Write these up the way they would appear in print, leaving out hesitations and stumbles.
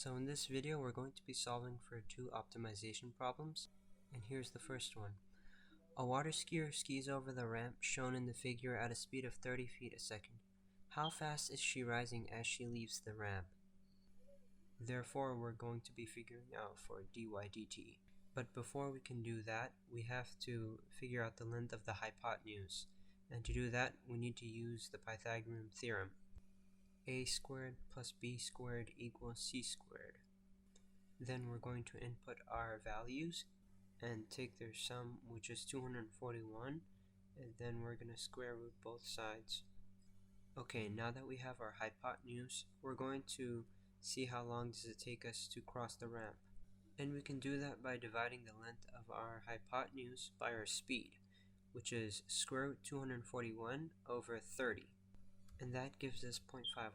So in this video we're going to be solving for two optimization problems, and here's the first one. A water skier skis over the ramp shown in the figure at a speed of 30 feet a second. How fast is she rising as she leaves the ramp? Therefore we're going to be figuring out for dy dt. But before we can do that, we have to figure out the length of the hypotenuse, and to do that we need to use the Pythagorean theorem. A squared plus b squared equals c squared. Then we're going to input our values and take their sum, which is 241, and then we're going to square root both sides. Okay, now that we have our hypotenuse, we're going to see how long does it take us to cross the ramp. And we can do that by dividing the length of our hypotenuse by our speed, which is square root 241 over 30. And that gives us 0.51.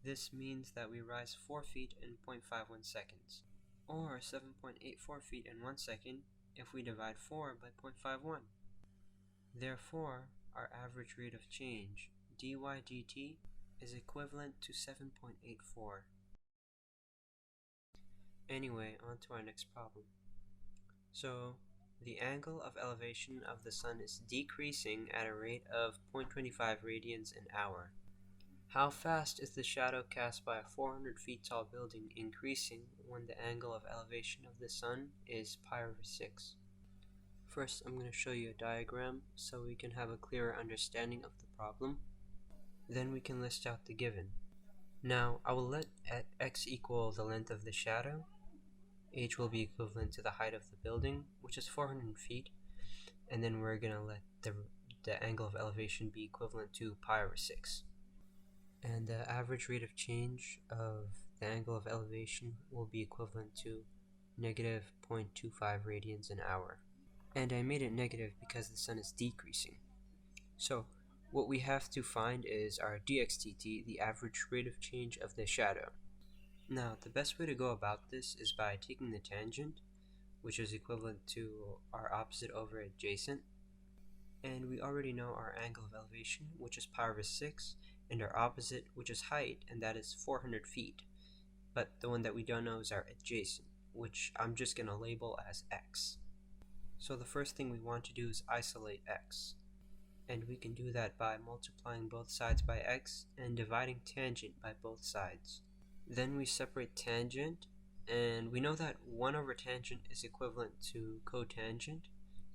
This means that we rise 4 feet in 0.51 seconds, or 7.84 feet in 1 second if we divide 4 by 0.51. Therefore, our average rate of change, dy dt, is equivalent to 7.84. Anyway, on to our next problem. So, the angle of elevation of the sun is decreasing at a rate of 0.25 radians an hour. How fast is the shadow cast by a 400 feet tall building increasing when the angle of elevation of the sun is pi over 6? First, I'm going to show you a diagram so we can have a clearer understanding of the problem. Then we can list out the given. Now, I will let x equal the length of the shadow. H will be equivalent to the height of the building, which is 400 feet. And then we're going to let the angle of elevation be equivalent to pi over 6. And the average rate of change of the angle of elevation will be equivalent to negative 0.25 radians an hour. And I made it negative because the sun is decreasing. So what we have to find is our dx dt, the average rate of change of the shadow. Now the best way to go about this is by taking the tangent, which is equivalent to our opposite over adjacent. And we already know our angle of elevation, which is pi over 6, and our opposite, which is height, and that is 400 feet. But the one that we don't know is our adjacent, which I'm just going to label as x. So the first thing we want to do is isolate x. And we can do that by multiplying both sides by x and dividing tangent by both sides. Then we separate tangent, and we know that 1 over tangent is equivalent to cotangent,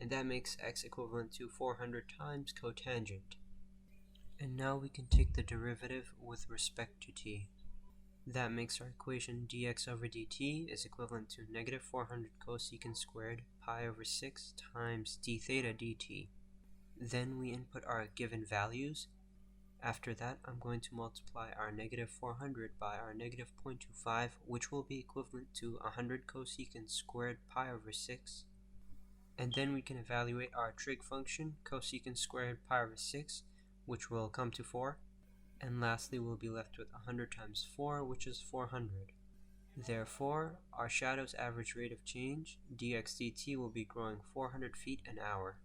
and that makes x equivalent to 400 times cotangent. And now we can take the derivative with respect to t. That makes our equation dx over dt is equivalent to negative 400 cosecant squared pi over 6 times d theta dt. Then we input our given values. After that, I'm going to multiply our negative 400 by our negative 0.25, which will be equivalent to 100 cosecant squared pi over 6. And then we can evaluate our trig function, cosecant squared pi over 6, which will come to 4. And lastly, we'll be left with 100 times 4, which is 400. Therefore, our shadow's average rate of change, dx dt, will be growing 400 feet an hour.